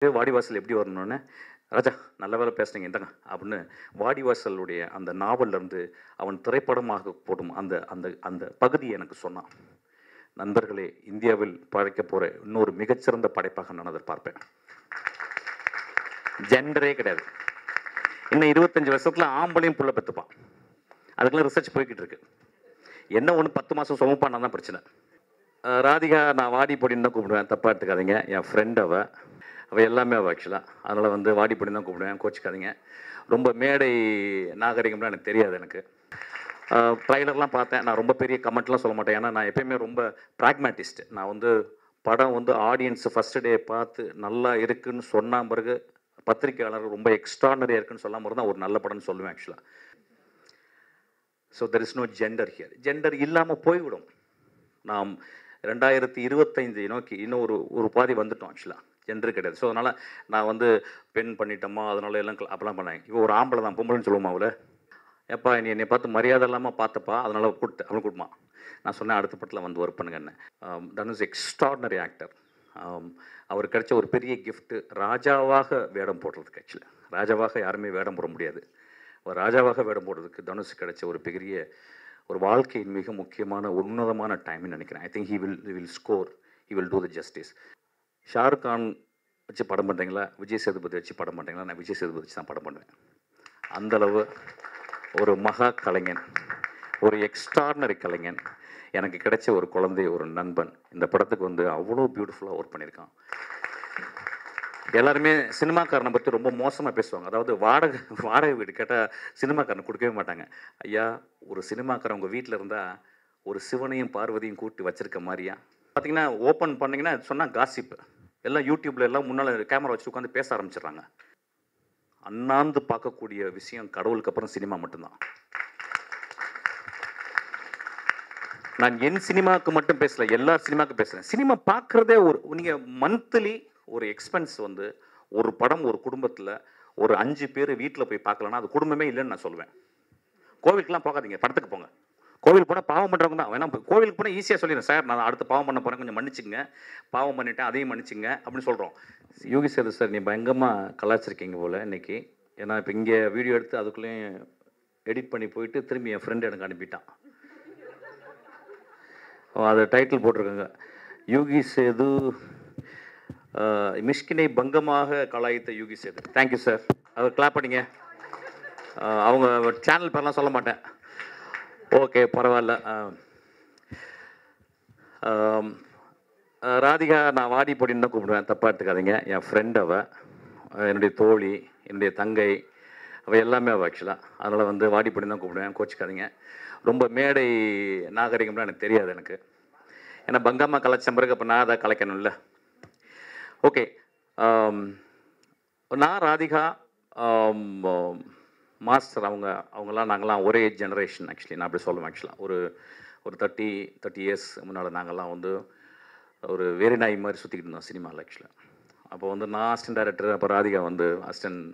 வாடிவாசல் எப்படி வரணும்னு, ராஜா நல்ல வேலை பேசுனீங்க இந்தாங்க அப்படின்னு வாடிவாசலுடைய அந்த நாவல்லேருந்து அவன் திரைப்படமாக போடும் அந்த அந்த அந்த பகுதியை எனக்கு சொன்னான். நண்பர்களே, இந்தியாவில் படைக்க போகிற இன்னொரு மிகச்சிறந்த படைப்பாக நான் அதை பார்ப்பேன். ஜெண்டரே கிடையாது. இன்னும் 25 வருஷத்துல ஆம்பளையும் புள்ள பெற்றுப்பான். அதுக்கெல்லாம் ரிசர்ச் போய்கிட்டு இருக்கு. என்ன ஒன்று 10 மாதம் சுமப்பானா தான் பிரச்சனை. ராதிகா நான் வாடி பொடின்னு தான் கூப்பிடுவேன், தப்பாக எடுத்துக்காதீங்க. என் ஃப்ரெண்ட் அவள் எல்லாமே ஆக்சுவலாக. அதனால் வந்து வாடி பொடின்னு தான் கூப்பிடுவேன், கோச்சிக்காதீங்க. ரொம்ப மேடை நாகரிகம்லாம் எனக்கு தெரியாது. எனக்கு ட்ரைலர்லாம் பார்த்தேன். நான் ரொம்ப பெரிய கமெண்ட்லாம் சொல்ல மாட்டேன். ஏன்னா நான் எப்பயுமே ரொம்ப ப்ராக்மேட்டிஸ்ட். நான் வந்து படம் வந்து ஆடியன்ஸ் ஃபஸ்ட்டு டே பார்த்து நல்லா இருக்குன்னு சொன்ன பிறகு பத்திரிகையாளர் ரொம்ப எக்ஸ்ட்ரானரியாக இருக்குன்னு சொல்லாம பிறகு தான் ஒரு நல்ல படம்னு சொல்லுவேன் ஆக்சுவலாக. So there is no gender here. Gender இல்லாமல் போய்விடும். நாம் 2025 நோக்கி இன்னும் ஒரு பாதி வந்துட்டோம் ஆக்சுவலாக. ஜெண்டர் கிடையாது. ஸோ அதனால் நான் வந்து பெண் பண்ணிட்டோமா அதனால எல்லாம் அப்போலாம் பண்ணேன். இப்போ ஒரு ஆம்பளை தான் பொம்பளைன்னு சொல்லுவோமா அவளை, எப்பா நீ என்னை பார்த்து மரியாதை இல்லாமல் பார்த்தப்பா அதனால் கூப்பிட்டு அவனை கூப்பிடுமா. நான் சொன்னேன் அடுத்த படத்தில் வந்து ஒர்க் பண்ணுங்கன்னு. Dhanush extraordinary actor. அவருக்கு கிடைச்ச ஒரு பெரிய கிஃப்ட்டு ராஜாவாக வேடம் போடுறதுக்கு. ஆக்சுவலாக ராஜாவாக யாருமே வேடம் போட முடியாது. அவர் ராஜாவாக வேடம் போடுறதுக்கு தனுஷ் கிடைச்ச ஒரு பெரிய ஒரு வாழ்க்கையின் மிக முக்கியமான உன்னதமான டைம்னு நினைக்கிறேன். I think he will score, he will do the justice. Shahrukh Khan வச்சு படம் பண்ணுறீங்களா, விஜய் சேதுபதி வச்சு படம் பண்ணுறீங்களா? நான் விஜய் சேதுபதி வச்சு தான் படம் பண்ணுவேன். அந்தளவு ஒரு மகா கலைஞன், ஒரு எக்ஸ்ட்ரார்னரி கலைஞன், எனக்கு கிடைச்ச ஒரு குழந்தை, ஒரு நண்பன். இந்த படத்துக்கு வந்து அவ்வளோ பியூட்டிஃபுல்லாக ஒர்க் பண்ணியிருக்கான். எல்லாருமே சினிமாக்காரனை பற்றி ரொம்ப மோசமாக பேசுவாங்க. அதாவது வாடகை வீடு கேட்டால் சினிமாக்காரனை கொடுக்கவே மாட்டாங்க. ஐயா, ஒரு சினிமாக்காரன் உங்கள் வீட்டில் இருந்தால் ஒரு சிவனையும் பார்வதியும் கூட்டி வச்சிருக்க மாதிரியா. பார்த்தீங்கன்னா ஓப்பன் பண்ணிங்கன்னா சொன்னால் காசிப்பு. எல்லாம் யூடியூப்பில் எல்லாம் முன்னால் கேமரா வச்சு உட்காந்து பேச ஆரம்பிச்சிடுறாங்க. அண்ணாந்து பார்க்கக்கூடிய விஷயம் கடவுளுக்கு அப்புறம் சினிமா மட்டும்தான். நான் என் சினிமாவுக்கு மட்டும் பேசல, எல்லா சினிமாவுக்கும் பேசுகிறேன். சினிமா பார்க்குறதே நீங்கள் மந்த்லி ஒரு எக்ஸ்பென்ஸ் வந்து ஒரு படம் ஒரு குடும்பத்தில் ஒரு 5 பேர் வீட்டில் போய் பார்க்கலன்னா அது குடும்பமே இல்லைன்னு நான் சொல்லுவேன். கோவிலுக்குலாம் போகாதீங்க, படத்துக்கு போங்க. கோவிலுக்கு போனால் பாவம் பண்ணுறவங்க தான். வேணா கோவிலுக்கு போனால் ஈஸியாக சொல்லிடுறேன், சார் நான் அடுத்த பாவம் பண்ண போகிறேன், கொஞ்சம் மன்னிச்சுங்க, பாவம் பண்ணிட்டேன் அதையும் மன்னிச்சுங்க அப்படின்னு சொல்கிறோம். யோகி சேது சார், நீ பயங்கரமாக கலாச்சிருக்கீங்க போல் இன்னைக்கு. ஏன்னா இப்போ இங்கே வீடியோ எடுத்து அதுக்குள்ளேயும் எடிட் பண்ணி போயிட்டு திரும்பி என் ஃப்ரெண்டு எனக்கு அனுப்பிட்டான். அது டைட்டில் போட்டிருக்காங்க, யோகி சேது மிஷ்கினை பங்கமாக கலாய்த்த யோகி சேது. Thank you sir. அவர் கிளாப் பண்ணிங்க. அவங்க சேனல் பேர்லாம் சொல்ல மாட்டேன். ஓகே பரவாயில்ல. ராதிகா நான் வாடி பொடின்னு தான் கூப்பிடுவேன், தப்பாக எடுத்துக்காதீங்க. என் ஃப்ரெண்ட் என்னுடைய தோழி, என்னுடைய தங்கை, அவள் எல்லாமே ஆக்சுவலாக. அதனால் வந்து வாடி பொடின்னு தான் கூப்பிடுவேன், கோச்சிக்காதீங்க. ரொம்ப மேடை நாகரிகம்லாம் எனக்கு தெரியாது. எனக்கு ஏன்னா பங்கம்மா கலாச்ச பிறகு அப்போ நான் அதை கலைக்கணும்ல. ஓகே, நான் ராதிகா மாஸ்டர் அவங்கெல்லாம் நாங்கள்லாம் ஒரே ஜெனரேஷன். ஆக்சுவலி நான் அப்படி சொல்லுவேன். ஆக்சுவலாக ஒரு 30 இயர்ஸ் முன்னால் நாங்கள்லாம் வந்து ஒரு வேறு நாய் மாதிரி சுற்றிக்கிட்டு இருந்தோம் சினிமாவில். ஆக்சுவலாக அப்போ வந்து நான் அசிஸ்டன்ட் டைரக்டர், அப்போ ராதிகா வந்து அசிஸ்டன்ட்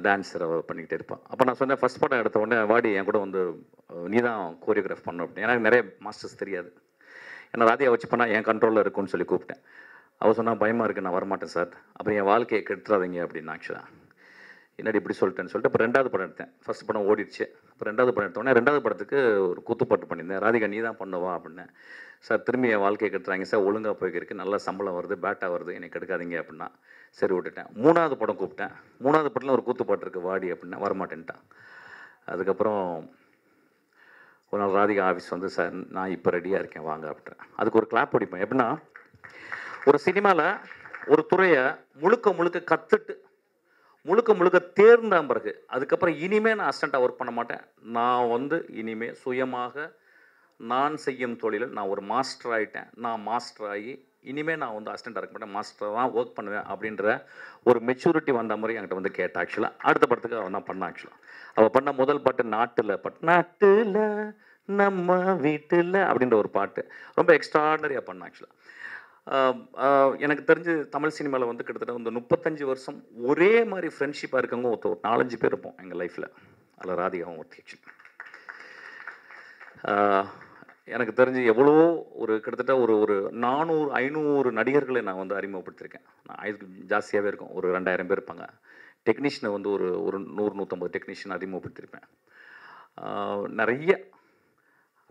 டான்ஸர் பண்ணிக்கிட்டே இருப்பான். அப்போ நான் சொன்னேன் ஃபஸ்ட் படம் எடுத்த உடனே வாடி என் கூட வந்து நீ தான் கோரியோகிராஃப் பண்ணணும் அப்படின்னு. எனக்கு நிறைய மாஸ்டர்ஸ் தெரியாது. ஏன்னா ராதிகா வச்சு பண்ணால் என் கண்ட்ரோலில் இருக்குன்னு சொல்லி கூப்பிட்டேன். அவள் சொன்னால் பயமாக இருக்குது, நான் வரமாட்டேன் சார், அப்புறம் என் வாழ்க்கையை கெடுத்துறாதீங்க அப்படின்னு. ஆக்சுவலாக என்னடி இப்படி சொல்லிட்டேன்னு சொல்லிட்டு இப்போ 2வது படம் எடுத்தேன். ஃபஸ்ட் படம் ஓடிடுச்சு. இப்போ 2வது படம் எடுத்தோடனே 2வது படத்துக்கு ஒரு குத்துப்பாட்டு பண்ணியிருந்தேன். ராதிகா நீ தான் பண்ணுவா அப்படின்னேன். சார் திரும்பி என் வாழ்க்கையை கெடுத்துறாங்க சார், ஒழுங்காக போய்க்கிருக்கு, நல்லா சம்பளம் வருது, பேட்டாக வருது, என்னை கெடுக்காதீங்க அப்படின்னா சரி விட்டுட்டேன். 3வது படம் கூப்பிட்டேன். 3வது படத்தில் ஒரு கூத்துப்பாட்டு இருக்குது வாடி அப்படின்னா வரமாட்டேன்ட்டான். அதுக்கப்புறம் ஒரு நாள் ராதிகா ஆஃபீஸ் வந்து சார் நான் இப்போ ரெடியாக இருக்கேன் வாங்க அப்படின்றேன். அதுக்கு ஒரு கிளாப் அடிப்பேன். எப்படின்னா ஒரு சினிமாவில் ஒரு துறையை முழுக்க கற்றுட்டு முழுக்க தேர்ந்த பிறகு அதுக்கப்புறம் இனிமேல் நான் அசிஸ்டண்ட்டாக ஒர்க் பண்ண மாட்டேன். நான் வந்து இனிமேல் சுயமாக நான் செய்யும் தொழிலில் நான் ஒரு மாஸ்டர் ஆகிட்டேன். நான் மாஸ்டர் ஆகி இனிமேல் நான் வந்து அசிஸ்டண்ட்டாக இருக்க மாட்டேன், மாஸ்டராக தான் ஒர்க் பண்ணுவேன் அப்படின்ற ஒரு மெச்சூரிட்டி வந்த மாதிரி என்கிட்ட வந்து கேட்டேன். ஆக்சுவலாக அடுத்த படத்துக்கு அவன் நான் பண்ணேன். ஆக்சுவலாக அவள் பண்ண முதல் பாட்டு நாட்டில் நம்ம வீட்டில் அப்படின்ற ஒரு பாட்டு ரொம்ப எக்ஸ்ட்ராடனரியாக பண்ணேன். ஆக்சுவலாக எனக்கு தெரிஞ்சு தமிழ் சினிமாவில் வந்து கிட்டத்தட்ட வந்து 35 வருஷம் ஒரே மாதிரி ஃப்ரெண்ட்ஷிப்பாக இருக்கவங்க ஒரு 4-5 பேர் இருப்போம் எங்கள் லைஃப்பில். அதில் ராதிகாவும் ஒருத்தி. ஆக்சுவலி எனக்கு தெரிஞ்சு எவ்வளோ ஒரு கிட்டத்தட்ட ஒரு ஒரு 400 500 நடிகர்களை நான் வந்து அறிமுகப்படுத்தியிருக்கேன். நான் அதுக்கு ஜாஸ்தியாகவே இருக்கும். ஒரு 2000 பேர் இருப்பாங்க. டெக்னீஷியனை வந்து ஒரு ஒரு 100 150 டெக்னீஷியன் அறிமுகப்படுத்தியிருப்பேன். நிறைய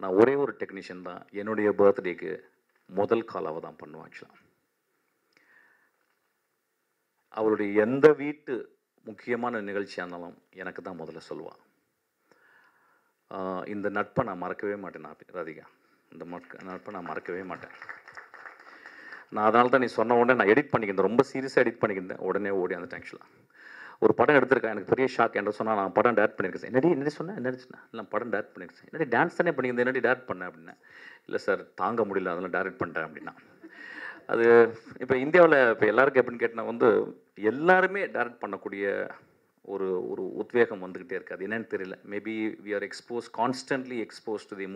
நான் ஒரே ஒரு டெக்னீஷியன் தான் என்னுடைய பர்த்டேக்கு முதல் கால் அவ தான் பண்ணுவான் ஆக்சுவலாக. அவளுடைய எந்த வீட்டு முக்கியமான நிகழ்ச்சியாக இருந்தாலும் எனக்கு தான் முதல்ல சொல்லுவாள். இந்த நட்பை நான் மறக்கவே மாட்டேன் ராதிகா. இந்த நட்பை நான் மறக்கவே மாட்டேன். நான் அதனால தான் நீ சொன்ன உடனே நான் எடிட் பண்ணிக்கிறேன், ரொம்ப சீரியஸாக எடிட் பண்ணிக்கிறேன். உடனே ஓடி வந்துட்டேன் ஆக்சுவலாக. ஒரு படம் எடுத்திருக்கேன், எனக்கு பெரிய ஷாக். என்ன சொன்னால் நான் படம் டேரக்ட் பண்ணியிருக்கேன். என்னடி சொன்னேன், என்ன இல்லை படம் டேரக்ட் பண்ணியிருக்கேன். என்னடி டான்ஸ் தானே பண்ணியிருந்தேன், என்னடி டேரக்ட் பண்ணேன் அப்படின்னா. இல்லை சார் தாங்க முடியல அதெல்லாம் டேரக்ட் பண்ணிட்டேன் அப்படின்னா. அது இப்போ இந்தியாவில் இப்போ எல்லாருக்கும் எப்படின்னு கேட்டால் வந்து எல்லாருமே டேரக்ட் பண்ணக்கூடிய ஒரு ஒரு உத்வேகம் வந்துக்கிட்டே இருக்குது. அது என்னன்னு தெரியல. Maybe we are constantly expose to the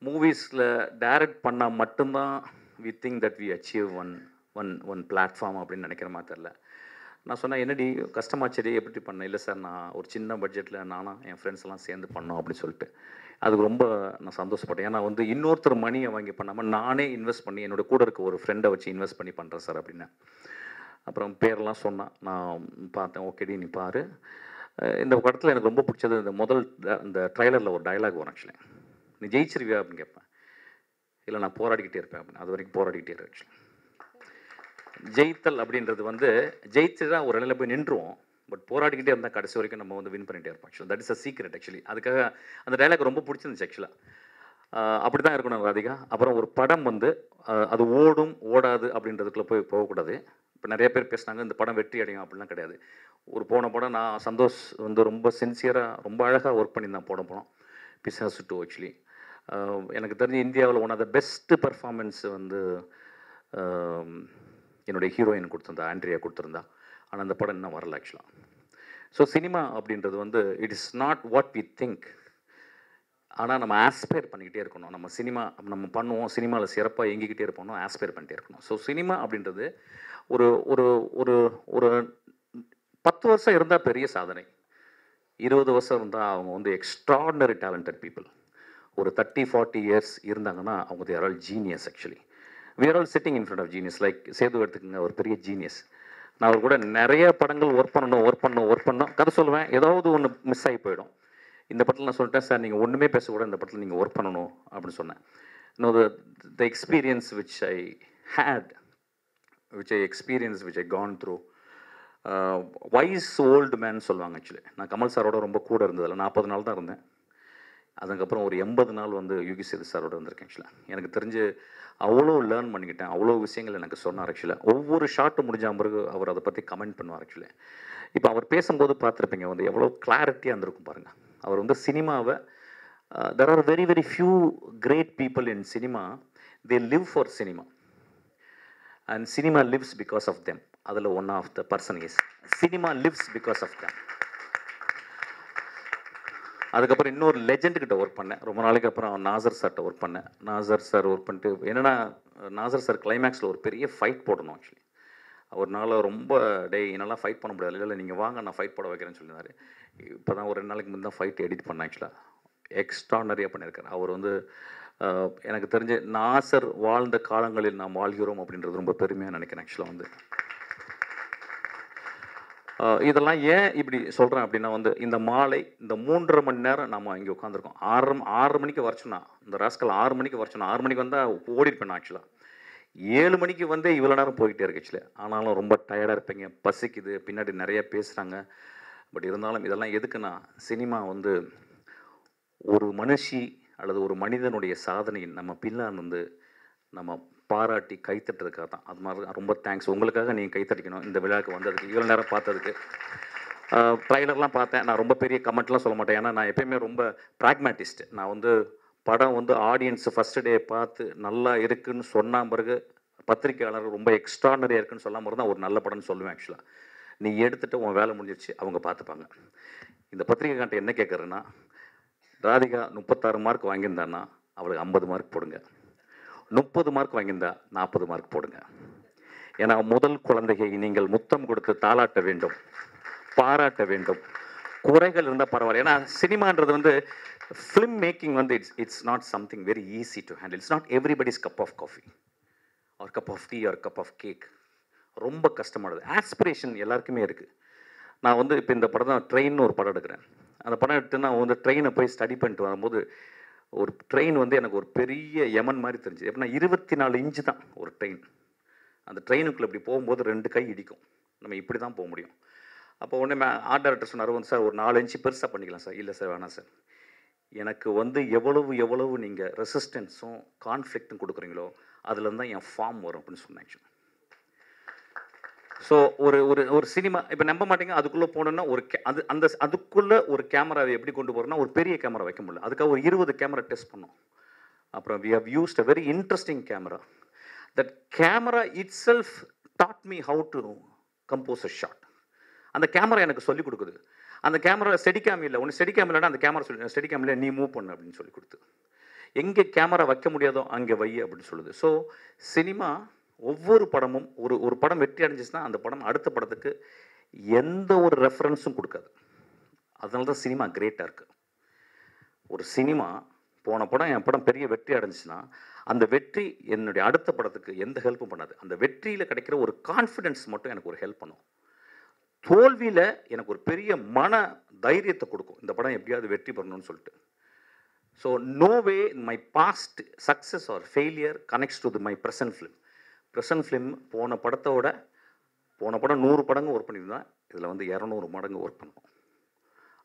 மூவிஸில் டைரக்ட் பண்ணால் மட்டும்தான் we think that we achieve one platform அப்படின்னு நினைக்கிற மாதிரி தெரில. நான் சொன்னேன், என்னடி கஷ்டமாச்சடி எப்படி பண்ணேன். இல்லை சார் நான் ஒரு சின்ன பட்ஜெட்டில் நானும் என் ஃப்ரெண்ட்ஸ் எல்லாம் சேர்ந்து பண்ணோம் அப்படின்னு சொல்லிட்டு அதுக்கு ரொம்ப நான் சந்தோஷப்பட்டேன். ஏன்னா வந்து இன்னொருத்தர் மணியை வாங்கி பண்ணாமல் நானே இன்வெஸ்ட் பண்ணி என்னோட கூட இருக்க ஒரு ஃப்ரெண்டை வச்சு இன்வெஸ்ட் பண்ணி பண்ணுறேன் சார் அப்படின்னு. அப்புறம் பேரெல்லாம் சொன்னான். நான் பார்த்தேன், ஓகேடி நீ பாரு. இந்த படத்தில் எனக்கு ரொம்ப பிடிச்சது இந்த ட்ரைலரில் ஒரு டைலாக் வரும் ஆக்சுவலி. நீ ஜெயிச்சிருவியா அப்படின்னு கேட்பேன். இல்லை நான் போராடிக்கிட்டே இருப்பேன் அப்படின்னு. அது வரைக்கும் போராடிக்கிட்டே இருக்கேன் ஆக்சுவலி. ஜெயித்தல் அப்படின்றது வந்து ஜெயிச்சு தான் ஒரு நிலையில் போய் நின்றுவோம். பட் போராடிக்கிட்டே இருந்தால் கடைசி வரைக்கும் நம்ம வந்து வின் பண்ணிகிட்டே இருப்போம் actually. That is a secret actually. அதுக்காக அந்த டைலாக் ரொம்ப பிடிச்சிருந்துச்சு ஆக்சுவலாக. அப்படி தான் இருக்கணும் ராதிகா. அப்புறம் ஒரு படம் வந்து அது ஓடும் ஓடாது அப்படின்றதுக்குள்ளே போகக்கூடாது. இப்போ நிறைய பேர் பேசுனாங்க இந்த படம் வெற்றி அடையும் அப்படிலாம் கிடையாது. ஒரு போன படம் நான் சந்தோஷ் வந்து ரொம்ப சின்சியராக ரொம்ப அழகாக ஒர்க் பண்ணி தான் போனோம் பிசாசு 2 ஆக்சுவலி. எனக்கு தெரிஞ்சு இந்தியாவில் one of the best performance வந்து என்னுடைய ஹீரோயின் கொடுத்துருந்தா, ஆண்ட்ரியா கொடுத்துருந்தா. ஆனால் அந்த படம் இன்னும் வரல ஆக்சுவலாக. ஸோ சினிமா அப்படின்றது வந்து it is not what we think. ஆனால் நம்ம ஆஸ்பயர் பண்ணிக்கிட்டே இருக்கணும். நம்ம பண்ணுவோம், சினிமாவில் சிறப்பாக இயங்கிக்கிட்டே இருப்போம், ஆஸ்பயர் பண்ணிட்டே இருக்கணும். ஸோ சினிமா அப்படின்றது ஒரு ஒரு ஒரு ஒரு 10 வருஷம் இருந்தால் பெரிய சாதனை, 20 வருஷம் இருந்தால் அவங்க வந்து எக்ஸ்ட்ராடினரி டேலண்டட் பீப்புள். ஒரு 30-40 இயர்ஸ் இருந்தாங்கன்னா அவங்க they're all genius actually. We are all sitting in front of genius. Like Sethu எடுத்துக்கங்க, ஒரு பெரிய ஜீனியஸ். நான் அவர் கூட நிறைய படங்கள் ஒர்க் பண்ணணும் கதை சொல்லுவேன். ஏதாவது ஒன்று மிஸ் ஆகி போயிடும். இந்த படத்தில் நான் சொல்லிட்டேன், சார் நீங்கள் ஒன்றுமே பேசக்கூடாது, இந்த படத்தில் நீங்கள் ஒர்க் பண்ணணும் அப்படின்னு சொன்னேன். இன்னொரு the experience which I had, which I gone through. Wise old man சொல்லுவாங்க ஆக்சுவலி. நான் கமல் சாரோட ரொம்ப கூட இருந்ததில்ல, 40 நாள் தான் இருந்தேன். அதுக்கப்புறம் ஒரு 80 நாள் வந்து யுகி சேது சாரோட இருந்திருக்கேன் ஆக்சுவலாக. எனக்கு தெரிஞ்சு அவ்வளோ லேர்ன் பண்ணிக்கிட்டேன், அவ்வளோ விஷயங்கள் எனக்கு சொன்னார் ஆக்சுவலாக. ஒவ்வொரு ஷார்ட்டு முடிஞ்ச பிறகு அவர் அதை பற்றி கமெண்ட் பண்ணுவார் ஆக்சுவலி. இப்போ அவர் பேசும்போது பார்த்துருப்பீங்க வந்து எவ்வளோ கிளாரிட்டியாக இருந்திருக்கும் பாருங்கள். அவர் வந்து சினிமாவை there are very very few great people in cinema, they live for cinema and cinema lives because of them. அதில் one of the person is cinema lives because of them. அதுக்கப்புறம் இன்னொரு லெஜெண்டுக்கிட்ட ஒர்க் பண்ணேன் ரொம்ப நாளைக்கு அப்புறம். நாசர் சார்கிட்ட ஒர்க் பண்ணேன். Nassar sir work பண்ணிட்டு என்னென்னா, நாசர் சார் கிளைமேக்ஸில் ஒரு பெரிய ஃபைட் போடணும் ஆக்சுவலி. அவர்னால ரொம்ப என்னால் ஃபைட் பண்ண முடியாது. இல்லை நீங்கள் வாங்க நான் ஃபைட் போட வைக்கிறேன்னு சொல்லியிருந்தாரு. இப்போ தான் ஒரு 2 நாளைக்கு முந்தான் ஃபைட் எடிட் பண்ணேன் ஆக்சுவலாக. எக்ஸ்ட்ரானரியாக பண்ணியிருக்காரு அவர் வந்து. எனக்கு தெரிஞ்சு நாசர் வாழ்ந்த காலங்களில் நாம் வாழ்கிறோம் அப்படின்றது ரொம்ப பெருமையாக நினைக்கிறேன் ஆக்சுவலாக வந்து. இதெல்லாம் ஏன் இப்படி சொல்கிறேன் அப்படின்னா வந்து இந்த மாலை இந்த 3.5 மணி நேரம் நம்ம இங்கே உட்காந்துருக்கோம். 6 மணிக்கு வரச்சுன்னா, இந்த ராஸ்கல் 6 மணிக்கு வரச்சுன்னா, 6 மணிக்கு வந்தால் ஓடிருப்பேன் ஆக்சுவலாக. 7 மணிக்கு வந்து இவ்வளோ நேரம் போய்கிட்டே இருக்கு ஆக்சுவலி. ஆனாலும் ரொம்ப டயர்டாக இருப்பீங்க, பசிக்குது, பின்னாடி நிறைய பேசுகிறாங்க. பட் இருந்தாலும் இதெல்லாம் எதுக்குன்னா, சினிமா வந்து ஒரு மனுஷி அல்லது ஒரு மனிதனுடைய சாதனையின் நம்ம பின்னால் வந்து நம்ம பாராட்டி கைத்தட்டுறதுக்காக தான். அது மாதிரி ரொம்ப தேங்க்ஸ். உங்களுக்காக நீங்கள் கைத்தட்டிக்கணும் இந்த விழாவுக்கு வந்ததுக்கு, இவ்வளோ நேரம் பார்த்ததுக்கு. ட்ரைலர்லாம் பார்த்தேன். நான் ரொம்ப பெரிய கமெண்ட்லாம் சொல்ல மாட்டேன், ஏன்னா நான் எப்பயுமே ரொம்ப ப்ராக்மேட்டிஸ்ட். நான் வந்து படம் வந்து ஆடியன்ஸ் ஃபஸ்ட்டு டே பார்த்து நல்லா இருக்குதுன்னு சொன்ன பிறகு பத்திரிக்கையாளர் ரொம்ப எக்ஸ்ட்ரானரியாக இருக்குன்னு சொல்லாமல் பிறகு தான் ஒரு நல்ல படம்னு சொல்லுவேன் ஆக்சுவலாக. நீ எடுத்துகிட்டு உன் வேலை முடிஞ்சிருச்சு, அவங்க பார்த்துப்பாங்க. இந்த பத்திரிக்கைக்கார்ட்ட என்ன கேட்குறேன்னா, ராதிகா 36 மார்க் வாங்கியிருந்தான்னா அவளுக்கு 50 மார்க் போடுங்க, 30 மார்க் வாங்கியிருந்தா 40 மார்க் போடுங்க. ஏன்னா முதல் குழந்தையை நீங்கள் முத்தம் கொடுத்து தாளாட்ட வேண்டும், பாராட்ட வேண்டும். குறைகள் இருந்தால் பரவாயில்ல. ஏன்னா சினிமான்றது வந்து ஃபிலிம் மேக்கிங் வந்து it's not something very easy to handle. It's not everybody's cup of coffee or cup of tea or cup of cake. ரொம்ப கஷ்டமானது. ஆஸ்பிரேஷன் எல்லாருக்குமே இருக்குது. நான் வந்து இப்போ இந்த படம் தான் ட்ரெயின்னு ஒரு படம் எடுக்கிறேன். அந்த படம் எடுத்து நான் வந்து ட்ரெயினை போய் ஸ்டடி பண்ணிட்டு வரும்போது ஒரு ட்ரெயின் வந்து எனக்கு ஒரு பெரிய யமன் மாதிரி தெரிஞ்சு. எப்படின்னா 24 இன்ச்சு தான் ஒரு ட்ரெயின். அந்த ட்ரெயினுக்குள்ளே இப்படி போகும்போது 2 கை இடிக்கும். நம்ம இப்படி தான் போக முடியும். அப்போ உடனே ஆர்ட் டைரக்டர் சொன்னார், வந்து சார் ஒரு 4 இன்ச்சு பெருசாக பண்ணிக்கலாம் சார். இல்லை சார் வேணாம் சார், எனக்கு வந்து எவ்வளவு நீங்கள் ரெசிஸ்டன்ஸும் கான்ஃப்ளிக்ட்டும் கொடுக்குறீங்களோ அதுலேருந்து தான் என் ஃபார்ம் வரும் அப்படின்னு சொன்னேன். ஸோ ஒரு ஒரு ஒரு சினிமா இப்போ நம்ப மாட்டேங்க, அதுக்குள்ளே போனோன்னா ஒரு அதுக்குள்ளே ஒரு கேமராவை எப்படி கொண்டு போகிறோன்னா ஒரு பெரிய கேமரா வைக்க முடியல. அதுக்காக ஒரு 20 கேமரா டெஸ்ட் பண்ணோம். அப்புறம் we have used a very interesting camera. That camera itself taught me how to compose a shot. அந்த கேமரா எனக்கு சொல்லிக் கொடுக்குது. அந்த கேமரா ஸ்டெடிகாம் இல்லை, ஒன்று ஸ்டெடிகாம் இல்லைன்னா அந்த கேமரா சொல்லி ஸ்டெடிகாம் இல்லை நீ மூவ் பண்ணு அப்படின்னு சொல்லி கொடுத்து, எங்கே கேமரா வைக்க முடியாதோ அங்கே வை அப்படின்னு சொல்லுது. ஸோ சினிமா ஒவ்வொரு படமும் ஒரு படம் வெற்றி அடைஞ்சிச்சுன்னா அந்த படம் அடுத்த படத்துக்கு எந்த ஒரு ரெஃபரன்ஸும் கொடுக்காது. அதனால தான் சினிமா கிரேட்டாக இருக்குது. ஒரு சினிமா போன படம் என் படம் பெரிய வெற்றி அடைஞ்சிச்சுன்னா அந்த வெற்றி என்னுடைய அடுத்த படத்துக்கு எந்த ஹெல்ப்பும் பண்ணாது. அந்த வெற்றியில் கிடைக்கிற ஒரு கான்ஃபிடென்ஸ் மட்டும் எனக்கு ஒரு ஹெல்ப் பண்ணும். தோல்வியில் எனக்கு ஒரு பெரிய மன தைரியத்தை கொடுக்கும், இந்த படம் எப்படியாவது வெற்றி பண்ணணும்னு சொல்லிட்டு. So no way my past success or failure connects to my present film. Present film போன படம் 100 படங்கு ஒர்க் பண்ணியிருந்தேன். இதில் வந்து 200 மடங்கு ஒர்க் பண்ணுவோம்.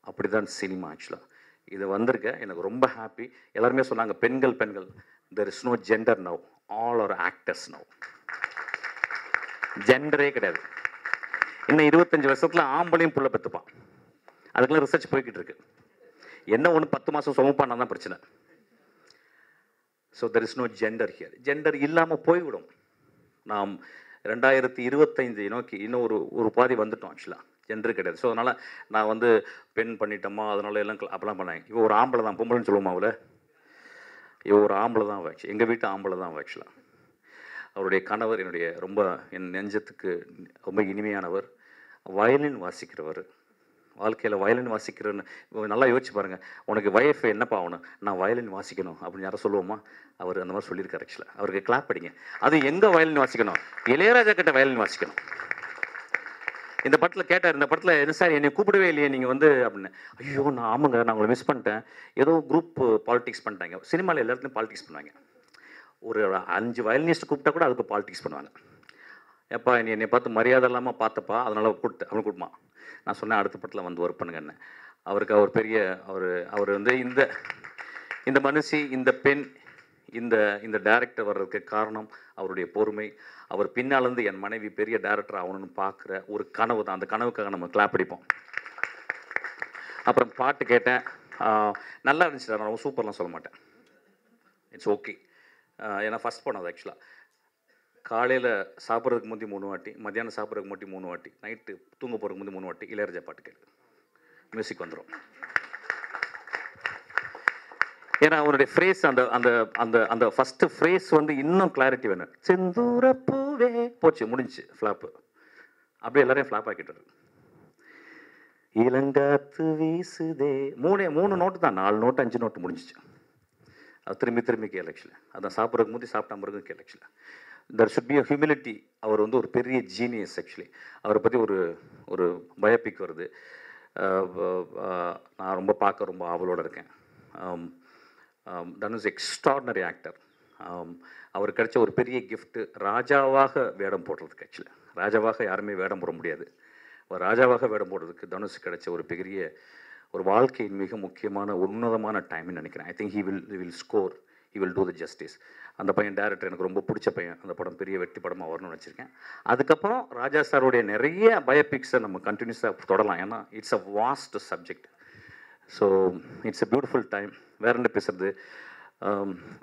அப்படி தான் சினிமா ஆக்சுவலாக இது வந்திருக்க. எனக்கு ரொம்ப ஹாப்பி. எல்லாருமே சொன்னாங்க பெண்கள் there is no gender now, all are actors now. ஜெண்டரே கிடையாது. இன்னும் 25 வருஷத்தில் ஆம்பளையும் புள்ள பெற்றுப்பான். அதுக்கெல்லாம் ரிசர்ச் போய்கிட்டு இருக்கு. என்ன ஒன்று 10 மாதம் சுமப்பானா தான் பிரச்சனை. So there is no gender here. Gender இல்லாமல் போய்விடும். நாம் 2025 நோக்கி இன்னும் ஒரு பாதி வந்துட்டோம் ஆக்சுவலாக. ஜெண்டர் கிடையாது. ஸோ அதனால் நான் வந்து பெண் பண்ணிட்டோமா அதனால எல்லாம் அப்போலாம் பண்ணாங்க. இப்போ ஒரு ஆம்பளை தான், பொம்பளைன்னு சொல்லுவோமா அவளை, இவ ஒரு ஆம்பளை தான் ஆச்சு. எங்கள் வீட்டு ஆம்பளை தான் ஆக்சுவலாக. அவருடைய கணவர் என் நெஞ்சத்துக்கு ரொம்ப இனிமையானவர். வயலின் வாசிக்கிறவர். வாழ்க்கையில் வயலின் வாசிக்கிறேன்னு நல்லா யோசிச்சு பாருங்கள். உனக்கு வைஃப் என்னப்பா ஆகணும், நான் வயலின் வாசிக்கணும் அப்படின்னு யாரும் சொல்லுவோமா? அவர் அந்த மாதிரி சொல்லியிருக்காரு ஆக்சுவலாக. அவருக்கு கிளாப் படிங்க. அது எங்கே வயலின் வாசிக்கணும்? இளையராஜா கிட்ட வயலின் வாசிக்கணும். இந்த படத்தில் கேட்டார், இந்த படத்தில் என்ன சார் என்னை கூப்பிடவே இல்லையே நீங்கள் வந்து அப்படின்னு. ஐயோ நான் ஆமாங்க, நான் உங்களை மிஸ் பண்ணிட்டேன். ஏதோ குரூப் பாலிடிக்ஸ் பண்ணிட்டாங்க. சினிமாவில் எல்லாத்துலையும் பாலிடிக்ஸ் பண்ணுவாங்க. ஒரு 5 வயலினிஸ்ட் கூப்பிட்டா கூட அதுக்கு பாலிடிக்ஸ் பண்ணுவாங்க. எப்பா என்னை பார்த்து மரியாதை இல்லாமல் பார்த்தப்பா, அதனால் அவனை கூப்பிடுமா. நான் சொன்னேன் அடுத்த படத்தில் வந்து ஒர்க் பண்ணுங்கன்னு. அவருக்கு அவர் பெரிய அவர் வந்து இந்த மனுஷி, இந்த பெண், இந்த டைரக்டர் வர்றதுக்கு காரணம் அவருடைய பொறுமை. அவர் பின்னாலேருந்து என் மனைவி பெரிய டைரக்டர் ஆகணும்னு பார்க்குற ஒரு கனவு தான். அந்த கனவுக்காக நம்ம கிளாப் அடிப்போம். அப்புறம் பாட்டு கேட்டேன், நல்லா இருந்துச்சு. நான் ரொம்ப சூப்பர்லாம் சொல்ல மாட்டேன், இட்ஸ் ஓகே. ஏன்னா ஃபஸ்ட் படம் அது ஆக்சுவலாக. காலையில் சாப்பிட்றதுக்கு முந்தி 3 வாட்டி, மத்தியானம் சாப்பிட்றதுக்கு முந்தி 3 வாட்டி, நைட்டு தூங்க போகிறதுக்கு முந்தி 3 வாட்டி இளையராஜா பாட்டு கேட்கு, மியூசிக் வந்துடும். ஏன்னா அவனுடைய ஃப்ரேஸ் அந்த அந்த அந்த அந்த ஃபஸ்ட்டு ஃப்ரேஸ் வந்து இன்னும் கிளாரிட்டி வேணும். செந்தூர பூவே போச்சு, முடிஞ்சு ஃப்ளாப்பு. அப்படியே எல்லாரையும் ஃப்ளாப் ஆக்கிட்டாரு. இளங்காத்து வீசுதே 3 நோட்டு தான், 4 நோட்டு 5 நோட்டு முடிஞ்சிச்சு. அது திரும்பி கேள் ஆக்சுவலி. அதான் சாப்பிட்றதுக்கு முந்தி சாப்பிட்டா பிறகு கேள் actually. There should be a humility. அவர் வந்து ஒரு பெரிய ஜீனியஸ் ஆக்சுவலி. அவரை பற்றி ஒரு பயோபிக் வருது. நான் ரொம்ப ஆவலோடு இருக்கேன். Dhanush extraordinary actor. அவர் கிடைச்ச ஒரு பெரிய கிஃப்ட்டு ராஜாவாக வேடம் போடுறதுக்கு. ஆக்சுவலி ராஜாவாக யாருமே வேடம் போட முடியாது. ராஜாவாக வேடம் போடுறதுக்கு தனுஷ் கிடைச்ச ஒரு பெரிய வாழ்க்கையின் மிக முக்கியமான உன்னதமான டைம்னு நினைக்கிறேன். I think he will score, he will do the justice. அந்த பையன் டேரக்டர் எனக்கு ரொம்ப பிடிச்ச பையன். அந்த படம் பெரிய வெற்றி படமாக வரணும்னு வச்சுருக்கேன். அதுக்கப்புறம் ராஜா சாருடைய நிறைய பயோபிக்ஸை நம்ம கண்டினியூஸாக தொடரலாம். ஏன்னா it's a vast subject. So it's a beautiful time. வேற என்ன பேசுறது?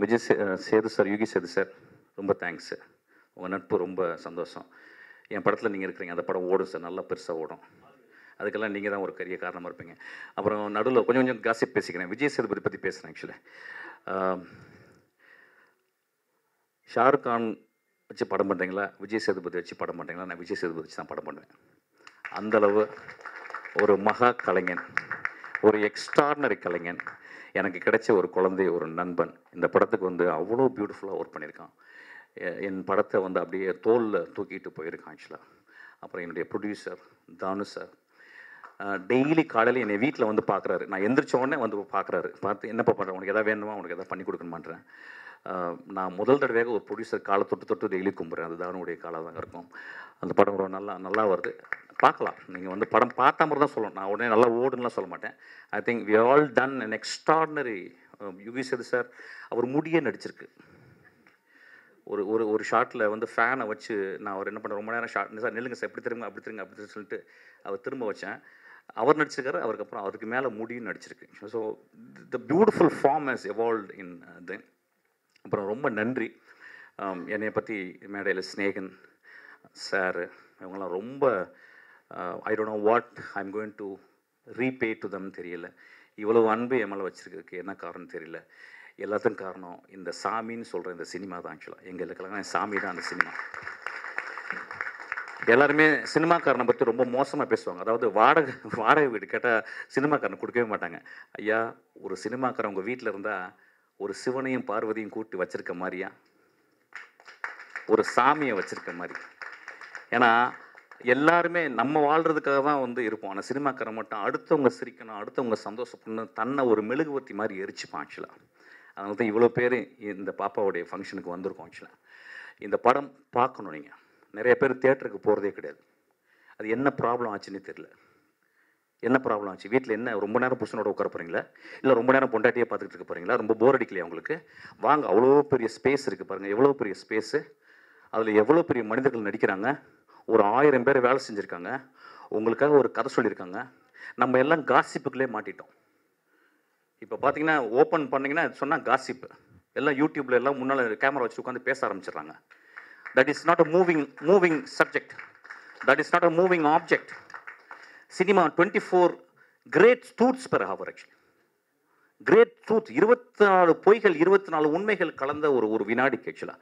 விஜய் சேது சார், யுகி சேது சார், ரொம்ப தேங்க்ஸ் சார். உங்கள் நட்பு ரொம்ப சந்தோஷம். என் படத்தில் நீங்கள் இருக்கிறீங்க, அந்த படம் ஓடும் சார், நல்லா பெருசாக ஓடும். அதுக்கெல்லாம் நீங்கள் தான் ஒரு பெரிய காரணமாக இருப்பீங்க. அப்புறம் நடுவில் கொஞ்சம் காசிப் பேசிக்கிறேன். விஜய் சேதுபதி பற்றி பேசுகிறேன். ஆக்சுவலி ஷாருக் கான் வச்சு படம் பண்ணுறீங்களா, விஜய் சேதுபதி வச்சு படம் பண்ணுறீங்களா? நான் விஜய் சேதுபதி வச்சு தான் படம் பண்ணுவேன். அந்தளவு ஒரு மகா கலைஞன், ஒரு எக்ஸ்ட்ராடினரி கலைஞன். எனக்கு கிடைச்ச ஒரு குழந்தை, ஒரு நண்பன். இந்த படத்துக்கு வந்து அவ்வளோ பியூட்டிஃபுல்லாக ஒர்க் பண்ணியிருக்கான். என் படத்தை வந்து அப்படியே தோளில் தூக்கிட்டு போயிருக்கான் ஆக்சுவலாக. அப்புறம் என்னுடைய ப்ரொடியூசர் தானு சார் டெய்லி காலையில் என்னை வீட்டில் வந்து பார்க்குறாரு. நான் எந்திரிச்ச உடனே வந்து பார்க்குறாரு. பார்த்து என்னப்பா பண்ணுறேன், உனக்கு எதாவது வேணுமா, உனக்கு எதாவது பண்ணி கொடுக்கணுமான்றேன். நான் முதல் தடவையாக ஒரு ப்ரொடியூசர் காலை தொட்டு தொட்டு டெய்லி கும்பிட்றேன். அது தானுடைய காலாக தாங்க இருக்கும். அந்த படம் ரொம்ப நல்லா வருது. பார்க்கலாம். நீங்கள் வந்து படம் பார்த்த மாதிரி தான் சொல்லணும். நான் உடனே நல்லா ஓடுன்னுலாம் சொல்ல மாட்டேன். I think we all done an extraordinary. Yogi Sethu sir அவர் முடியே நடிச்சிருக்கு. ஒரு ஒரு ஒரு ஷாட்டில் வந்து ஃபேனை வச்சு நான் அவர் என்ன பண்ண ரொம்ப நேரம் ஷாட் சார் நில்லுங்க சார் எப்படி திரும்ப அப்படி திரும்ப அப்படி சொல்லிட்டு அவர் திரும்ப வச்சேன். அவர் நடிச்சிருக்காரு. அவருக்கப்புறம் அவருக்கு மேலே முடியும் நடிச்சிருக்கு. So the beautiful form has evolved in then. அப்புறம் ரொம்ப நன்றி. என்னை பற்றி மேடையில் ஸ்நேகன் சார் இவங்கெல்லாம் ரொம்ப I don't know what I am going to repay to them தெரியல. இவ்வளவு அன்பு என் மேலே வச்சுருக்கிறதுக்கு என்ன காரணம் தெரியல. எல்லாத்துக்கும் காரணம் இந்த சாமின்னு சொல்கிற இந்த சினிமா தான். ஆக்சுவலாக எங்களுக்கெல்லாம் சாமி தான் அந்த சினிமா. எல்லாருமே சினிமாக்காரனை பற்றி ரொம்ப மோசமாக பேசுவாங்க. அதாவது வாடகை வீடு கேட்டால் சினிமாக்காரனை கொடுக்கவே மாட்டாங்க. ஐயா, ஒரு சினிமாக்காரன் உங்கள் வீட்டில் இருந்தால் ஒரு சிவனையும் பார்வதியும் கூட்டி வச்சுருக்க மாதிரியா, ஒரு சாமியை வச்சுருக்க மாதிரி. ஏன்னா எல்லாருமே நம்ம வாழ்கிறதுக்காக தான் வந்து இருப்போம். ஆனால் சினிமாக்காரன் மட்டும் அடுத்தவங்க சிரிக்கணும், அடுத்தவங்க சந்தோஷப்படணும், தன்னை ஒரு மெழுகுவர்த்தி மாதிரி எரிச்சுப்பான் ஆக்சுவலாக. அதனால தான் இவ்வளோ பேர் இந்த பாப்பாவுடைய ஃபங்க்ஷனுக்கு வந்திருக்கோம். ஆக்சுவலாக இந்த படம் பார்க்கணும். நீங்கள் நிறைய பேர் தியேட்டருக்கு போகிறதே கிடையாது. அது என்ன ப்ராப்ளம் ஆச்சுன்னு தெரியல. என்ன ப்ராப்ளம் ஆச்சு? வீட்டில் என்ன ரொம்ப நேரம் புருஷனோட உட்கார போகிறீங்களா, இல்லை ரொம்ப நேரம் பொண்டாட்டியே பார்த்துக்கிட்டு இருக்க போகிறீங்களா? ரொம்ப போர் அடிக்கலையா உங்களுக்கு? வாங்க, அவ்வளோ பெரிய ஸ்பேஸ் இருக்குது பாருங்கள். எவ்வளோ பெரிய ஸ்பேஸு, அதில் எவ்வளோ பெரிய மனிதர்கள் நடிக்கிறாங்க. ஒரு 1000 பேர் வேலை செஞ்சுருக்காங்க. உங்களுக்காக ஒரு கதை சொல்லியிருக்காங்க. நம்ம எல்லாம் காசிப்புக்குள்ளே மாட்டிட்டோம். இப்போ பார்த்தீங்கன்னா ஓப்பன் பண்ணிங்கன்னா சொன்னால் காசிப்பு எல்லாம் யூடியூப்பில் எல்லாம் முன்னால் கேமரா வச்சு உட்காந்து பேச ஆரம்பிச்சிடுறாங்க. That is not a moving subject. That is not a moving object. Cinema 24 great truths per hour. Actually great truth, 24 பொய்கள் 24 உண்மைகள் கலந்த ஒரு வினாடிக்கு ஆக்சுவலாக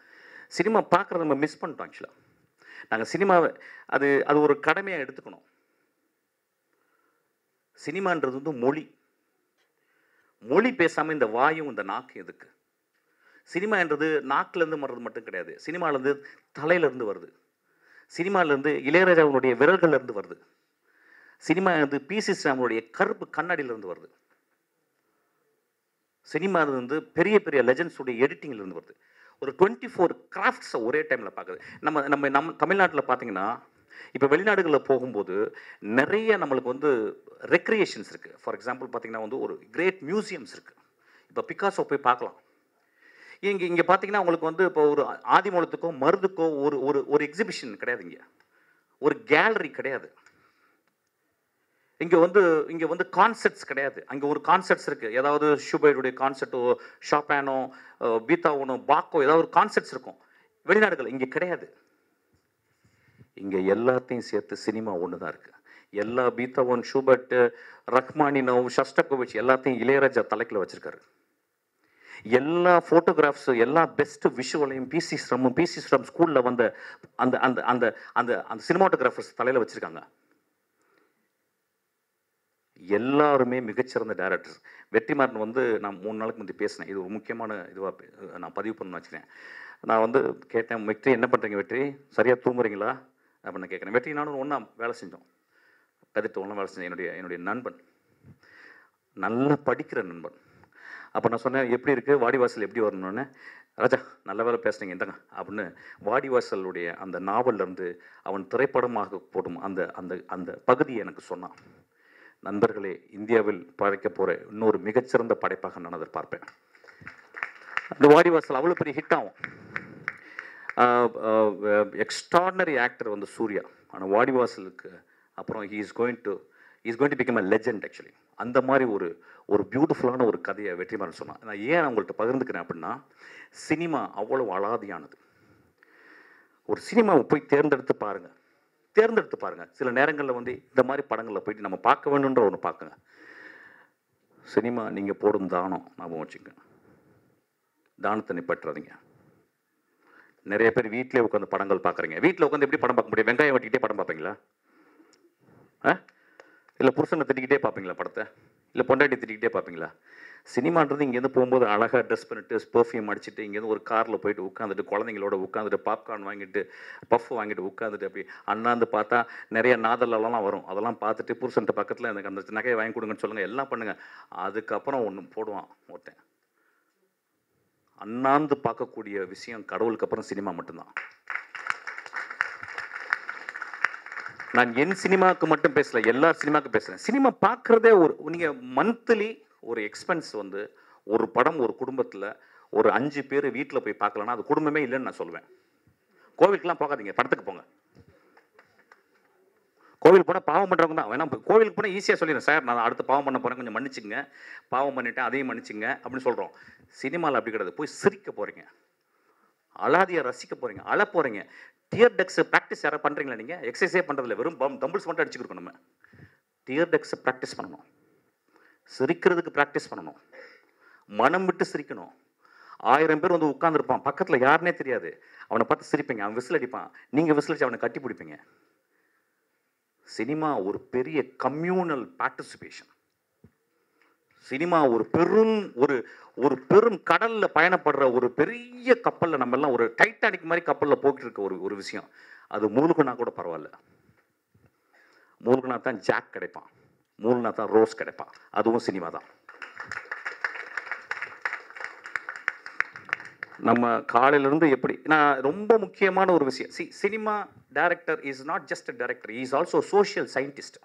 சினிமா பார்க்குறத நம்ம மிஸ் பண்ணிட்டோம். ஆக்சுவலாக நாங்கள் சினிமாவை அது ஒரு கடமையாக எடுத்துக்கணும். சினிமான்றது வந்து மொழி பேசாமல் இந்த வாயும் இந்த நாக்கு எதுக்கு? சினிமான்றது நாக்கிலேருந்து வர்றது மட்டும் கிடையாது. சினிமாலேருந்து தலையிலேருந்து வருது. சினிமாலேருந்து இளையராஜாவுடைய விரல்கள்லேருந்து வருது. சினிமா வந்து பிசி ஸ்ரீராமனுடைய கருப்பு கண்ணாடியிலேருந்து வருது. சினிமா வந்து பெரிய பெரிய லெஜண்ட்ஸுடைய எடிட்டிங்லேருந்து வருது. ஒரு 24 கிராஃப்ட்ஸை ஒரே டைமில் பார்க்குது. நம்ம தமிழ்நாட்டில் பார்த்தீங்கன்னா இப்போ வெளிநாடுகளில் போகும்போது நிறைய நம்மளுக்கு வந்து ரெக்ரியேஷன்ஸ் இருக்குது. ஃபார் எக்ஸாம்பிள் பார்த்தீங்கன்னா வந்து ஒரு கிரேட் மியூசியம்ஸ் இருக்குது. இப்போ பிகாசோ போய் பார்க்கலாம். இங்கே பார்த்தீங்கன்னா உங்களுக்கு வந்து இப்போ ஒரு ஆதிமூலத்துக்கோ மருதுக்கோ ஒரு எக்ஸிபிஷன் கிடையாது. இங்கே ஒரு கேலரி கிடையாது. இங்கே வந்து கான்செர்ட்ஸ் கிடையாது. அங்கே ஒரு கான்செர்ட்ஸ் இருக்குது. ஏதாவது ஷூபர்ட்டுடைய கான்செர்ட்டோ, ஷாப்பானோ, பீத்தாவனோ, பாக்கோ ஏதாவது ஒரு கான்செர்ட்ஸ் இருக்கும். வெளிநாடுகள் இங்கே கிடையாது. இங்கே எல்லாத்தையும் சேர்த்து சினிமா ஒன்று தான் இருக்குது. எல்லா பீத்தாவன், ஷூபர்ட், ரஹ்மானினோவ், ஷஸ்டகோவிச் எல்லாத்தையும் இளையராஜா தலைக்கில் வச்சுருக்காரு. எல்லா ஃபோட்டோகிராஃப்ஸு, எல்லா பெஸ்ட்டு விஷுவலையும் பிசி ஸ்ரம் ஸ்கூலில் வந்த அந்த அந்த அந்த அந்த அந்த சினிமாட்டோகிராஃபர்ஸ் தலையில் வச்சுருக்காங்க. எல்லாருமே மிகச்சிறந்த டைரக்டர்ஸ். வெற்றிமாறன் வந்து நான் 3 நாளுக்கு முந்தைய பேசினேன். இது ஒரு முக்கியமான இதுவாக நான் பதிவு பண்ணணும்னு வச்சுக்கிறேன். நான் வந்து கேட்டேன், வெற்றி என்ன பண்ணுறீங்க வெற்றி, சரியாக தூங்குறீங்களா அப்படின்னு கேட்குறேன். வெற்றி நானும் ஒன்றா வேலை செஞ்சோம். கதிர்த்து ஒன்றா வேலை செஞ்சேன். என்னுடைய நண்பன், நல்லா படிக்கிற நண்பன். அப்போ நான் சொன்னேன், எப்படி இருக்குது வாடிவாசல் எப்படி வரணுன்னு. ராஜா நல்ல வேலை பேசுனீங்க இந்தாங்க அப்படின்னு வாடிவாசலுடைய அந்த நாவல்லேருந்து அவன் திரைப்படமாக போடும் அந்த அந்த அந்த பகுதியை எனக்கு சொன்னான். நண்பர்களே, இந்தியாவில் படைக்க போகிற இன்னொரு மிகச்சிறந்த படைப்பாக நான் எதிர்பார்ப்பேன். அந்த வாடிவாசல் அவ்வளோ பெரிய ஹிட் ஆகும். எக்ஸ்ட்ராடினரி ஆக்டர் வந்து சூர்யா. ஆனால் வாடிவாசலுக்கு அப்புறம் is going to become a legend. Actually அந்த மாதிரி ஒரு பியூட்டிஃபுல்லான ஒரு கதையை வெற்றிமாறன் சொன்னான். நான் ஏன் அவங்கள்ட்ட பகிர்ந்துக்கிறேன் அப்படின்னா, சினிமா அவ்வளோ அலாதியானது. ஒரு சினிமாவை போய் தேர்ந்தெடுத்து பாருங்கள். சில நேரங்களில் வந்து இந்த மாதிரி படங்களில் போயிட்டு நம்ம பார்க்க வேணுன்ற ஒன்று பார்க்குங்க. சினிமா நீங்கள் போடும் தானம் ஞாபகம் வச்சுங்க. தானத்தை நிப்பாட்டுறாதீங்க. நிறைய பேர் வீட்டிலே உட்காந்து படங்கள் பார்க்குறீங்க. வீட்டில் உட்காந்து எப்படி படம் பார்க்க முடியும்? வெங்காயம் வெட்டிக்கிட்டே படம் பார்ப்பீங்களா? இல்லை புருஷனை திட்டிக்கிட்டே பார்ப்பீங்களா படத்தை? இல்லை பொண்டாட்டி திட்டிக்கிட்டே பார்ப்பீங்களா? சினிமான்றது இங்கேருந்து போகும்போது அழகாக ட்ரெஸ் பண்ணிட்டு பெர்ஃப்யூம் அடிச்சுட்டு இங்கேருந்து ஒரு காரில் போயிட்டு உட்காந்துட்டு குழந்தைங்களோட உட்காந்துட்டு பாப்கார்ன் வாங்கிட்டு பஃப் வாங்கிட்டு உட்காந்துட்டு அப்படி அண்ணாந்து பார்த்தா நிறைய நாதலெல்லாம் வரும். அதெல்லாம் பார்த்துட்டு புருஷன்ட்ட பக்கத்தில் எனக்கு அந்த நகையை வாங்கி கொடுங்கன்னு சொல்லுங்கள், எல்லாம் பண்ணுங்கள். அதுக்கப்புறம் ஒன்று போடுவான் ஒருத்தன். அண்ணாந்து பார்க்கக்கூடிய விஷயம் கடவுளுக்கு அப்புறம் சினிமா மட்டும்தான். நான் என் சினிமாவுக்கு மட்டும் பேசல, எல்லா சினிமாவுக்கும் பேசுகிறேன். சினிமா பார்க்குறதே நீங்கள் மந்த்லி ஒரு எக்ஸ்பென்ஸ் வந்து ஒரு படம் ஒரு குடும்பத்தில் ஒரு 5 பேர் வீட்டில் போய் பார்க்கலன்னா அது குடும்பமே இல்லைன்னு நான் சொல்லுவேன். கோவிலுக்குலாம் போகாதீங்க, படத்துக்கு போங்க. கோவிலுக்கு போனால் பாவம் பண்ணுறவங்க தான் வேணா. கோவிலுக்கு போனால் ஈஸியாக சொல்லிடுறேன், சார் நான் அடுத்த பாவம் பண்ண போகிறேன், கொஞ்சம் மன்னிச்சுங்க, பாவம் பண்ணிட்டேன் அதையும் மன்னிச்சுங்க அப்படின்னு சொல்கிறோம். சினிமாவில் அப்படி கிடையாது. போய் சிரிக்க போகிறீங்க, அலாதியை ரசிக்க போகிறீங்க, அழ போகிறீங்க. டியர் டெக்ஸ் ப்ராக்டிஸ் யாராவது பண்ணுறீங்களா? நீங்கள் எக்ஸசைஸே பண்ணுறதில்ல, வெறும் தம்பிள்ஸ் மட்டும் அடிச்சுக்கிறோம். நம்ம டியர் டெக்ஸை ப்ராக்டிஸ் பண்ணணும், சிரிக்கிறதுக்கு ப்ராக்டிஸ் பண்ணணும், மனம் விட்டு சிரிக்கணும். 1000 பேர் வந்து உட்காந்துருப்பான், பக்கத்தில் யாருன்னே தெரியாது, அவனை பார்த்து சிரிப்பீங்க, அவன் விசில் அடிப்பான், நீங்கள் விசில் அடிச்சு அவனை கட்டி பிடிப்பீங்க. சினிமா ஒரு பெரிய கம்யூனல் பார்ட்டிசிபேஷன். சினிமா ஒரு பெரும் கடல்ல பயணப்படுற ஒரு பெரிய கப்பல்ல நம்ம எல்லாம் ஒரு டைட்டானிக் மாதிரி கப்பல்ல போயிட்டு இருக்க ஒரு விஷயம். அது மூழ்குனா கூட பரவாயில்ல. மூழ்குனா தான் ஜாக் கிடைப்பான், மூழ்குனா தான் ரோஸ் கிடைப்பான். அதுவும் சினிமா தான். நம்ம காலையிலிருந்து எப்படி நான் ரொம்ப முக்கியமான ஒரு விஷயம், cinema director is not just a director, is also social scientist.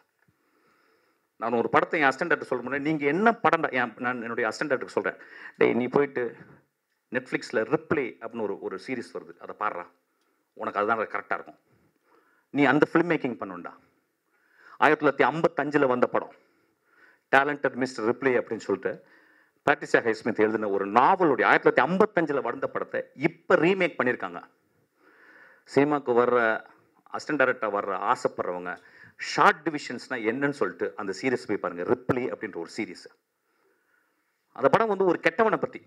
நான் ஒரு படத்தை என் அசிஸ்டன்ட் டைரக்டர் சொல்ல முடியாது, நீங்கள் என்ன படம், நான் என்னுடைய அசிஸ்டன்ட் டைரக்டருக்கு சொல்கிறேன், டேய் நீ போயிட்டு நெட்ஃப்ளிக்ஸில் ரிப்ளே அப்படின்னு ஒரு சீரிஸ் வருது, அதை பாடுறா, உனக்கு அதுதான் கரெக்டாக இருக்கும், நீ அந்த ஃபிலிம் மேக்கிங் பண்ணுண்டா. 1955 வந்த படம் டேலண்டட் மிஸ்டர் ரிப்ளே அப்படின்னு சொல்லிட்டு பேட்ரிசியா ஹைஸ்மித் எழுதின ஒரு நாவலுடைய 1955 வந்த படத்தை இப்போ ரீமேக் பண்ணியிருக்காங்க. சினிமாவுக்கு வர்ற அசிஸ்டன்ட் டைரக்டர் வர்ற ஆசைப்படுறவங்க ஷார்ட் டிவிஷன்ஸ்னால் என்னன்னு சொல்லிட்டு அந்த சீரீஸ் போய் பாருங்கள், ரிப்ளே அப்படின்ற ஒரு சீரீஸ். அந்த படம் வந்து ஒரு கெட்டவனை பற்றி,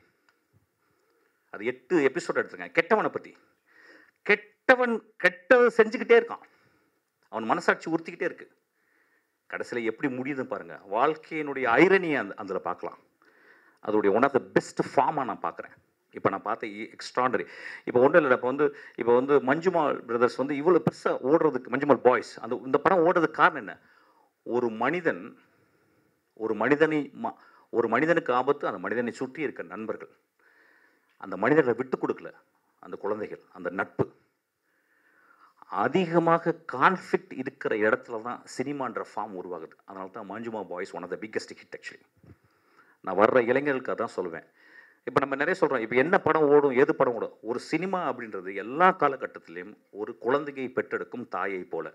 அது 8 எபிசோட் எடுத்துருங்க. கெட்டவனை பற்றி, கெட்டவன் செஞ்சுக்கிட்டே இருக்கான், அவன் மனசாட்சி உறுத்திக்கிட்டே இருக்கு, கடைசியில் எப்படி முடியுதுன்னு பாருங்கள். வாழ்க்கையினுடைய ஐரணியை அதில் பார்க்கலாம். அதோடைய ஒன் ஆஃப் த பெஸ்ட் ஃபார்மாக நான் பார்க்குறேன். இப்போ நான் பார்த்த எக்ஸ்ட்ராடனரி. இப்போ ஒன்றும் இல்லை, இப்போ வந்து மஞ்சுமால் பிரதர்ஸ் வந்து இவ்வளோ பெருசாக ஓடுறதுக்கு, மஞ்சுமால் பாய்ஸ் இந்த படம் ஓடுறதுக்கு காரணம் என்ன? ஒரு மனிதனுக்கு ஆபத்து, அந்த மனிதனை சுற்றி இருக்க நண்பர்கள், அந்த மனிதர்களை விட்டு கொடுக்கல, அந்த குழந்தைகள், அந்த நட்பு. அதிகமாக கான்ஃப்ளிக்ட் இருக்கிற இடத்துல தான் சினிமான்ற ஃபார்ம் உருவாகுது. அதனால தான் Manjummel boys one of the biggest hit. Actually நான் வர்ற இளைஞர்களுக்கு அதான் சொல்லுவேன். இப்போ நம்ம நிறைய சொல்கிறோம், இப்போ என்ன படம் ஓடும், எது படம் ஓடும். ஒரு சினிமா அப்படின்றது எல்லா காலகட்டத்திலையும் ஒரு குழந்தையை பெற்றெடுக்கும் தாயை போல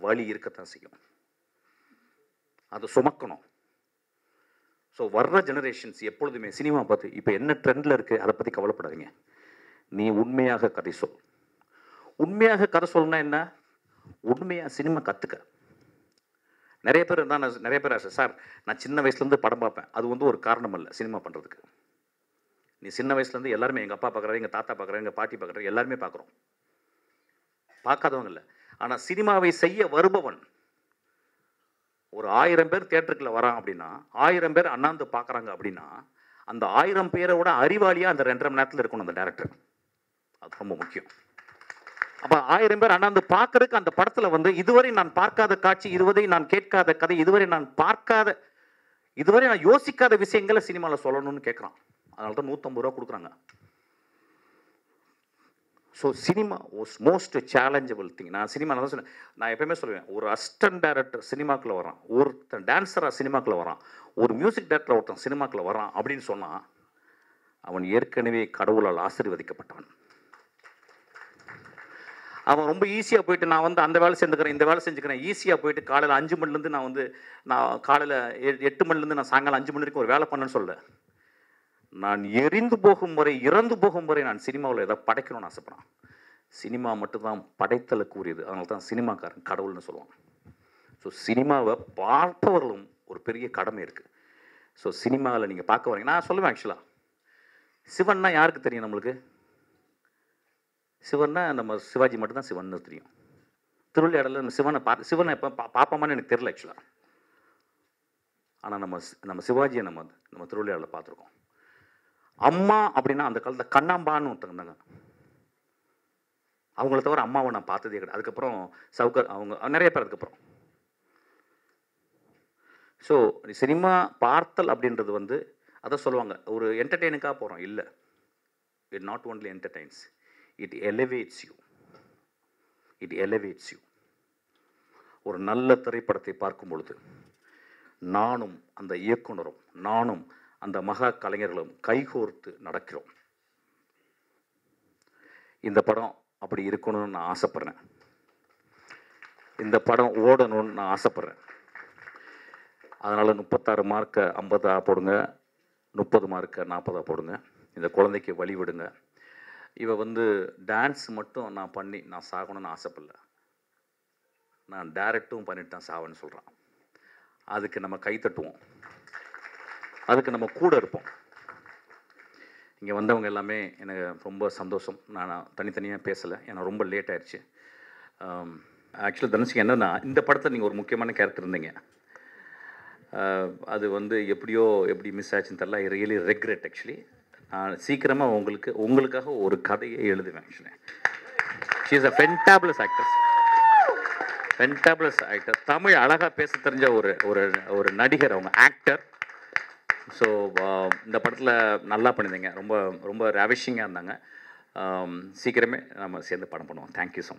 வலி இருக்கத்தான் செய்யும், அதை சுமக்கணும். ஸோ வர்ற ஜெனரேஷன்ஸ் எப்பொழுதுமே சினிமா பார்த்து இப்போ என்ன ட்ரெண்டில் இருக்குது அதை பற்றி கவலைப்படாதீங்க. நீ உண்மையாக கதை சொல். உண்மையாக கதை சொல்லணும்னா என்ன? உண்மையாக சினிமா கற்றுக்க. நிறைய பேர் சார் நான் சின்ன வயசுலேருந்து படம் பார்ப்பேன், அது வந்து ஒரு காரணம் இல்லை சினிமா பண்ணுறதுக்கு. நீ சின்ன வயசுலேருந்து எல்லாருமே, எங்கள் அப்பா பார்க்குறாரு, எங்கள் தாத்தா பார்க்குறாரு, எங்கள் பாட்டி பார்க்குறாரு, எல்லாருமே பார்க்குறோம், பார்க்காதவங்க இல்லை. ஆனால் சினிமாவை செய்ய வருபவன் ஒரு 1000 பேர் தியேட்டருக்குள்ள வரான் அப்படின்னா, 1000 பேர் அண்ணாந்து பார்க்குறாங்க அப்படின்னா, அந்த 1000 பேரோட அறிவாளியாக அந்த 2.5 மணி நேரத்தில் இருக்கணும் அந்த டேரக்டர். அது ரொம்ப முக்கியம். அப்போ 1000 பேர் அண்ணாந்து பார்க்கறதுக்கு அந்த படத்தில் வந்து இதுவரை நான் பார்க்காத காட்சி, இதுவரை நான் கேட்காத கதை, இதுவரை நான் யோசிக்காத விஷயங்களை சினிமாவில் சொல்லணும்னு கேட்குறான். அதனால தான் 150 ரூபா கொடுக்குறாங்க. So cinema was most challengeable thing. நான் சினிமாவில் தான் சொன்னேன், நான் எப்பயுமே சொல்லுவேன், ஒரு அசிஸ்டன்ட் டைரக்டர் சினிமாக்குள்ளே வரான், ஒருத்தன் டான்ஸராக சினிமாக்குள்ளே வரான், ஒரு மியூசிக் டைரக்டர் ஒருத்தன் சினிமாக்குள்ளே வரான் அப்படின்னு சொன்னால் அவன் ஏற்கனவே கடவுளால் ஆசீர்வதிக்கப்பட்டவன். அவன் ரொம்ப ஈஸியாக போயிட்டு நான் வந்து அந்த வேலை செஞ்சுக்கிறேன், இந்த வேலை செஞ்சுக்கிறேன், ஈஸியாக போயிட்டு காலையில் 5 மணிலேருந்து நான் காலையில் 8 மணிலேருந்து நான் சாயங்காலம் 5 மணி வரைக்கும் ஒரு வேலை பண்ணேன்னு சொல்ல. நான் எரிந்து போகும் வரை, இறந்து போகும் வரை நான் சினிமாவில் ஏதாவது படைக்கணும்னு ஆசைப்படுறேன். சினிமா மட்டும்தான் படைத்தலுக்கு உரியது. அதனால தான் சினிமாக்காரன் கடவுள்னு சொல்லுவாங்க. ஸோ சினிமாவை பார்ப்பவர்களும் ஒரு பெரிய கடமை இருக்குது. ஸோ சினிமாவில் நீங்கள் பார்க்க வரீங்க, நான் சொல்லுவேன் ஆக்சுவலாக, சிவன்னா யாருக்கு தெரியும்? நம்மளுக்கு சிவன்னா நம்ம சிவாஜி மட்டும்தான் சிவன்னு தெரியும். திருவிளையாடல நம்ம சிவனை எப்போ பார்ப்போமான்னு எனக்கு தெரியல ஆக்சுவலாக. ஆனால் நம்ம சிவாஜியை நம்ம திருவிளையாடல பார்த்துருக்கோம். அம்மா அப்படின்னா அந்த காலத்தில் கண்ணாம்பான்னு ஒருத்தங்க இருந்தாங்க. அவங்கள தவிர அம்மாவை நான் பார்த்ததே கிடையாது. அதுக்கப்புறம் சவுக்கர் அவங்க நிறைய பேர் அதுக்கப்புறம். ஸோ சினிமா பார்த்தல் அப்படின்றது வந்து அதை சொல்லுவாங்க, ஒரு என்டர்டெயினுக்காக போகிறோம். இல்லை, it not only entertains, it elevates you. It elevates you. ஒரு நல்ல திரைப்படத்தை பார்க்கும் பொழுது நானும் அந்த இயக்குனரும் நானும் அந்த மகா கலைஞர்களும் கைகோர்த்து நடக்கிறோம். இந்த படம் அப்படி இருக்கணும்னு நான் ஆசைப்படுறேன். இந்த படம் ஓடணும்னு நான் ஆசைப்படுறேன். அதனால் 36 மார்க்கை 50 போடுங்க, 30 மார்க்கை 40 போடுங்க. இந்த குழந்தைக்கு வழி விடுங்க. இவ வந்து டான்ஸ் மட்டும் நான் பண்ணி நான் சாகணும்னு ஆசைப்படல, நான் டைரக்டும் பண்ணிட்டு தான் சாவேன்னு சொல்கிறான். அதுக்கு நம்ம கை தட்டுவோம், அதுக்கு நம்ம கூட இருப்போம். இங்கே வந்தவங்க எல்லாமே எனக்கு ரொம்ப சந்தோஷம். நான் தனித்தனியாக பேசலை, ஏன்னா ரொம்ப லேட் ஆயிடுச்சு. ஆக்சுவலாக தனுஷுக்கு என்னென்னா, இந்த படத்தில் நீங்கள் ஒரு முக்கியமான கேரக்டர் இருந்தீங்க. அது வந்து எப்படி மிஸ் ஆச்சுன்னு தெரியல. I really regret actually. நான் சீக்கிரமாக உங்களுக்காக ஒரு கதையை எழுதுவேன். Actually she is a fantabulous actor. Fantabulous actor. Tamil அழகாக பேச தெரிஞ்ச ஒரு நடிகர், அவங்க ஆக்டர். ஸோ இந்த படத்தில் நல்லா பண்ணியிருந்தீங்க. ரொம்ப ரொம்ப ரேவிஷிங்காக இருந்தாங்க. சீக்கிரமே நம்ம சேர்ந்து படம் பண்ணுவோம். Thank you so much.